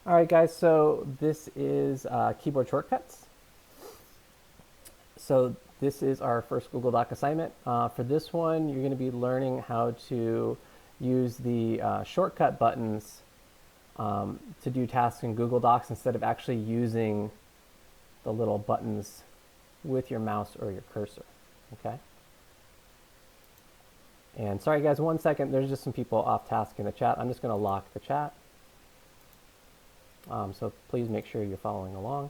All right, guys, so this is keyboard shortcuts. So this is our first Google Doc assignment. For this one, you're going to be learning how to use the shortcut buttons to do tasks in Google Docs instead of actually using the little buttons with your mouse or your cursor, okay? And sorry, guys, 1 second. There's just some people off task in the chat. I'm just going to lock the chat. So please make sure you're following along.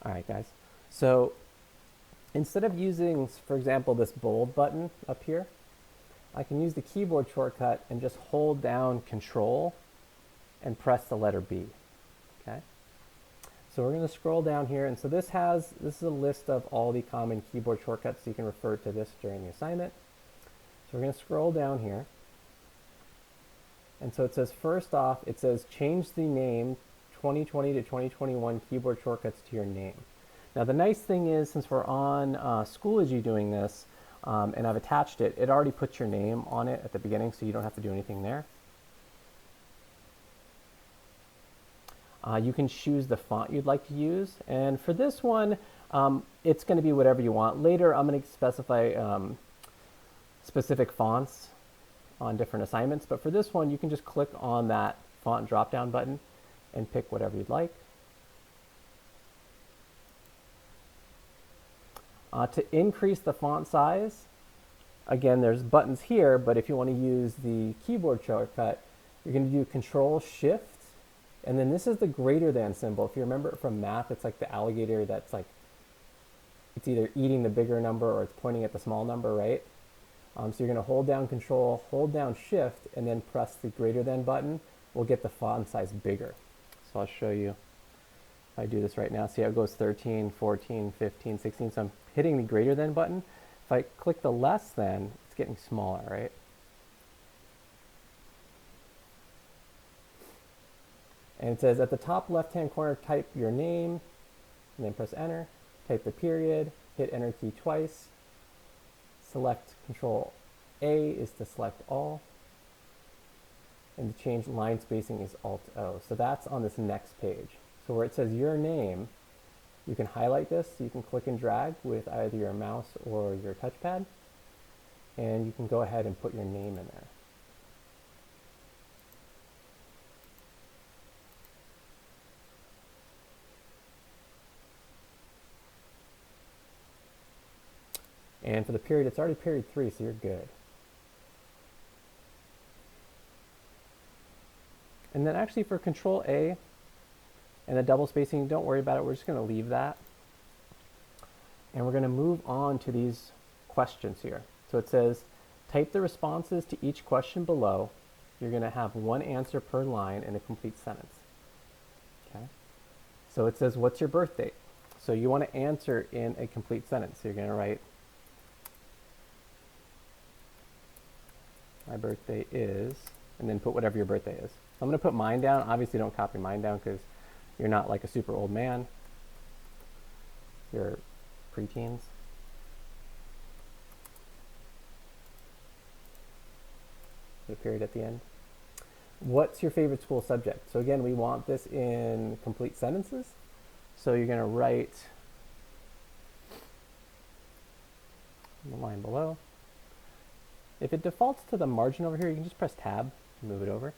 All right, guys. So instead of using, for example, this bold button up here, I can use the keyboard shortcut and just hold down Control and press the letter B, okay? So we're going to scroll down here, and so this is a list of all the common keyboard shortcuts. So you can refer to this during the assignment. So we're going to scroll down here, and so it says first off, it says change the name 2020 to 2021 keyboard shortcuts to your name. Now the nice thing is, since we're on Schoology doing this, and I've attached it, it already puts your name on it at the beginning, so you don't have to do anything there. You can choose the font you'd like to use, and for this one, it's going to be whatever you want. Later, I'm going to specify specific fonts on different assignments, but for this one, you can just click on that font drop-down button and pick whatever you'd like. To increase the font size, again, there's buttons here, but if you want to use the keyboard shortcut, you're going to do Control-Shift, and then this is the greater than symbol. If you remember it from math, it's like the alligator that's like, it's either eating the bigger number or it's pointing at the small number, right? So you're going to hold down Control, hold down Shift, and then press the greater than button. We'll get the font size bigger. So I'll show you. If I do this right now, see how it goes 13, 14, 15, 16. So I'm hitting the greater than button. If I click the less than, it's getting smaller, right? And it says at the top left-hand corner, type your name, and then press enter. Type the period, hit enter key twice. Select Control A is to select all. And to change line spacing is Alt O. So that's on this next page. So where it says your name, you can highlight this. You can click and drag with either your mouse or your touchpad. And you can go ahead and put your name in there. And for the period, it's already period 3, so you're good. And then actually for Control A and the double spacing, don't worry about it. We're just going to leave that. And we're going to move on to these questions here. So it says, type the responses to each question below. You're going to have one answer per line in a complete sentence. Okay. So it says, what's your birth date? So you want to answer in a complete sentence. So you're going to write, my birthday is, and then put whatever your birthday is. So I'm going to put mine down. Obviously, don't copy mine down because you're not like a super old man. You're preteens. Put a period at the end. What's your favorite school subject? So again, we want this in complete sentences. So you're going to write the line below. If it defaults to the margin over here, you can just press tab to move it over.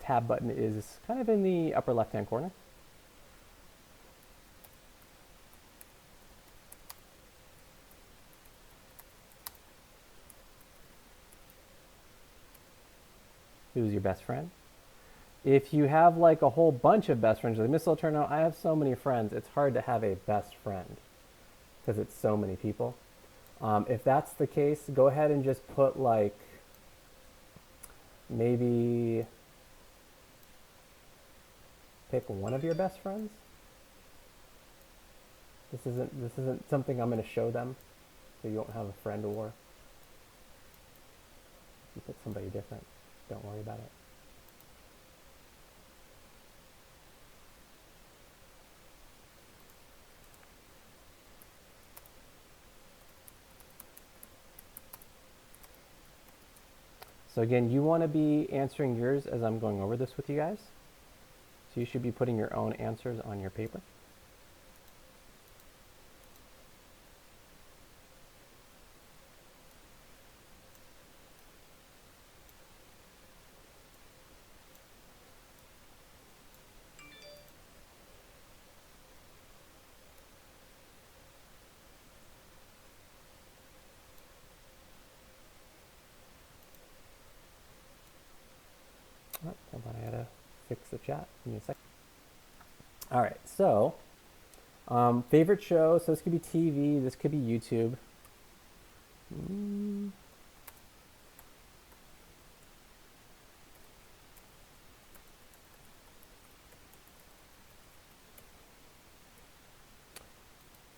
Tab button is kind of in the upper left-hand corner. Who's your best friend? If you have like a whole bunch of best friends, like Miss Letourneau, I have so many friends, it's hard to have a best friend because it's so many people. If that's the case, go ahead and just put like maybe pick one of your best friends. This isn't something I'm going to show them, so you won't have a friend war. You pick somebody different. Don't worry about it. So again, you want to be answering yours as I'm going over this with you guys. So you should be putting your own answers on your paper. Oh, hold on, I gotta fix the chat. Give me a second. All right, so favorite show. So this could be TV. This could be YouTube.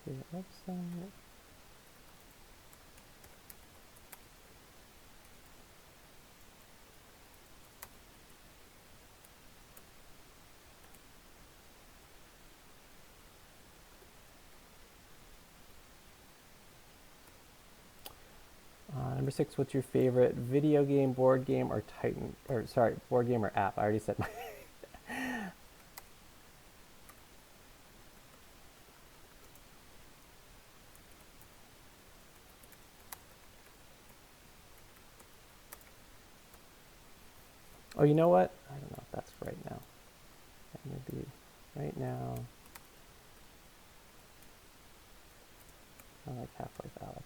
Favorite website. Number 6, what's your favorite video game, board game, or board game or app? I already said my. Oh, you know what? I don't know if that's right now. That may be right now. I like Half-Life Alex.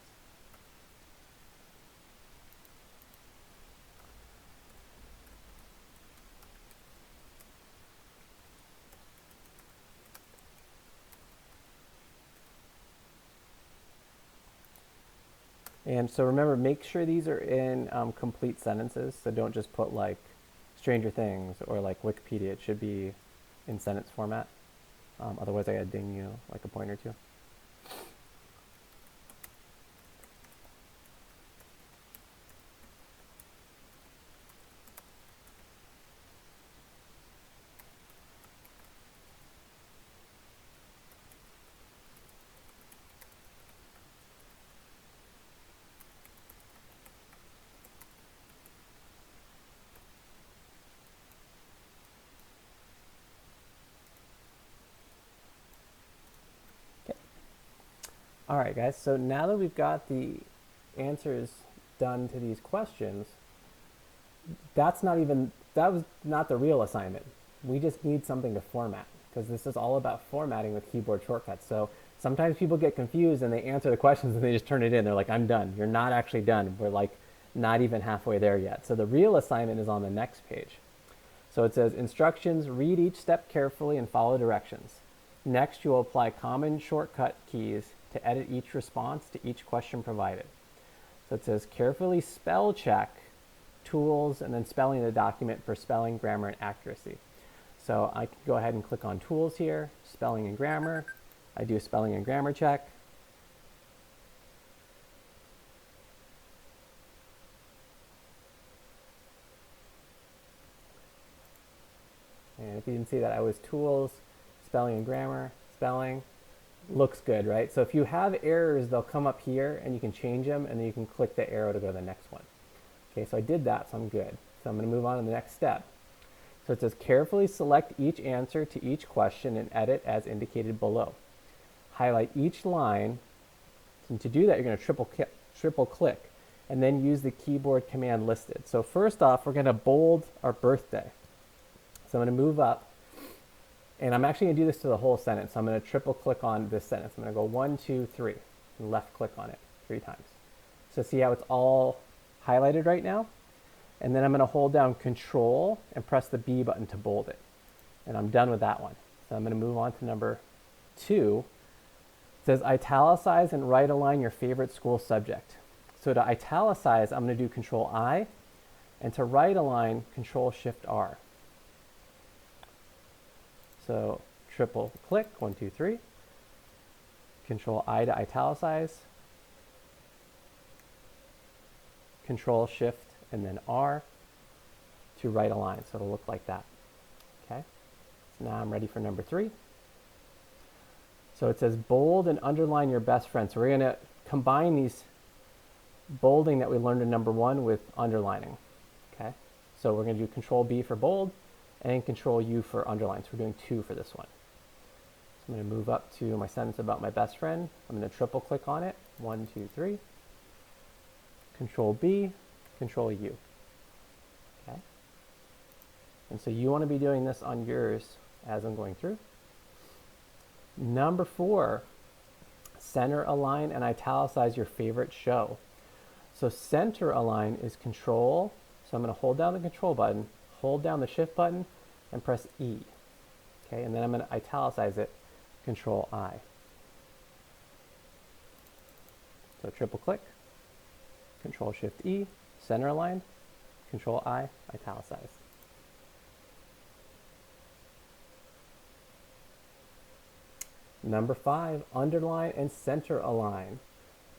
And so remember, make sure these are in complete sentences. So don't just put like Stranger Things or like Wikipedia. It should be in sentence format. Otherwise, I gotta ding you like a point or two. All right, guys, so now that we've got the answers done to these questions, that was not the real assignment. We just need something to format because this is all about formatting with keyboard shortcuts. So sometimes people get confused and they answer the questions and they just turn it in. They're like, I'm done. You're not actually done. We're like not even halfway there yet. So the real assignment is on the next page. So it says instructions, read each step carefully and follow directions. Next, you will apply common shortcut keys to edit each response to each question provided. So it says carefully spell check tools and then spelling the document for spelling, grammar, and accuracy. So I can go ahead and click on tools here, spelling and grammar. I do a spelling and grammar check. And if you didn't see that, I was tools, spelling and grammar, spelling. Looks good, right? So if you have errors, they'll come up here and you can change them and then you can click the arrow to go to the next one. Okay, so I did that, so I'm good. So I'm going to move on to the next step. So it says carefully select each answer to each question and edit as indicated below. Highlight each line, and to do that you're going to triple click and then use the keyboard command listed. So first off, we're going to bold our birthday. So I'm going to move up, and I'm actually going to do this to the whole sentence. So I'm going to triple click on this sentence. I'm going to go 1, 2, 3, and left click on it 3 times. So see how it's all highlighted right now? And then I'm going to hold down Control and press the B button to bold it. And I'm done with that one. So I'm going to move on to number 2. It says italicize and right align your favorite school subject. So to italicize, I'm going to do Control I, and to right align, Control Shift R. So triple click, 1, 2, 3. Control I to italicize. Control Shift and then R to right align. So it'll look like that. Okay. So now I'm ready for number 3. So it says bold and underline your best friend. So we're going to combine these bolding that we learned in number 1 with underlining. So we're going to do Control B for bold and Control U for underline. So we're doing 2 for this one. So I'm going to move up to my sentence about my best friend. I'm going to triple click on it. 1, 2, 3. Control B, Control U. Okay. And so you want to be doing this on yours as I'm going through. Number 4, center align and italicize your favorite show. So center align is Control. So I'm going to hold down the Control button, hold down the Shift button, and press E. Okay, and then I'm going to italicize it, Control I. So triple click, Control Shift E, center align, Control I, italicize. Number 5, underline and center align.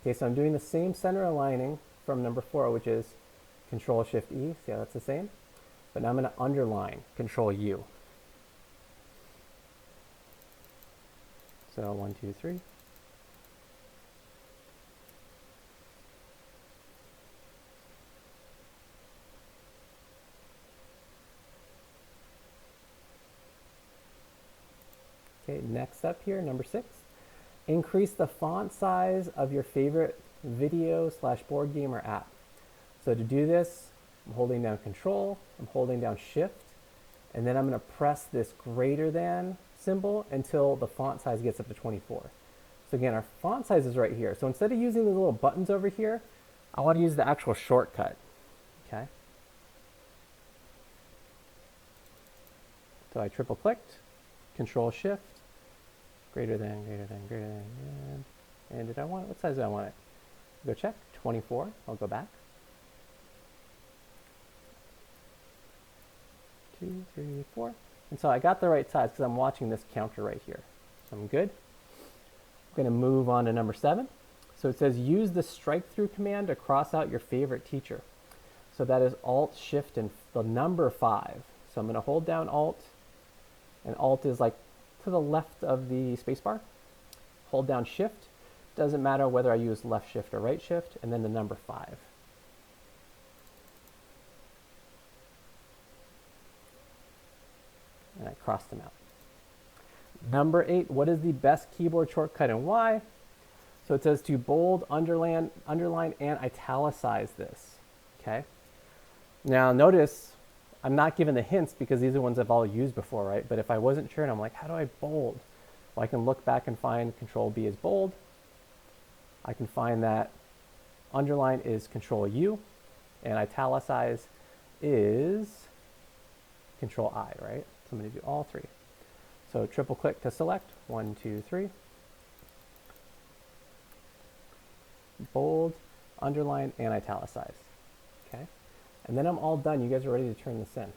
Okay, so I'm doing the same center aligning from number 4, which is Control Shift E. See how that's the same? But now I'm going to underline, Control U. So 1, 2, 3. Okay, next up here, number 6. Increase the font size of your favorite video/board game or app. So to do this, I'm holding down Control, I'm holding down Shift, and then I'm going to press this greater than symbol until the font size gets up to 24. So again, our font size is right here. So instead of using the little buttons over here, I want to use the actual shortcut. Okay. So I triple clicked, Control Shift, greater than, and did I want it? What size do I want it? Go check, 24, I'll go back. 2, 3, 4. And so I got the right size because I'm watching this counter right here. So I'm good. I'm going to move on to number 7. So it says use the strike through command to cross out your favorite teacher. So that is Alt, Shift, and the number 5. So I'm going to hold down Alt, and Alt is like to the left of the spacebar. Hold down Shift. Doesn't matter whether I use left shift or right shift, and then the number 5. And I crossed them out. Number 8, what is the best keyboard shortcut and why? So it says to bold, underline, and italicize this. Okay. Now notice I'm not given the hints because these are ones I've all used before, right? But if I wasn't sure and I'm like, how do I bold? Well, I can look back and find Control B is bold. I can find that underline is Control U, and italicize is Control I, right? So I'm going to do all 3. So triple click to select, 1, 2, 3. Bold, underline, and italicize. Okay, and then I'm all done. You guys are ready to turn this in.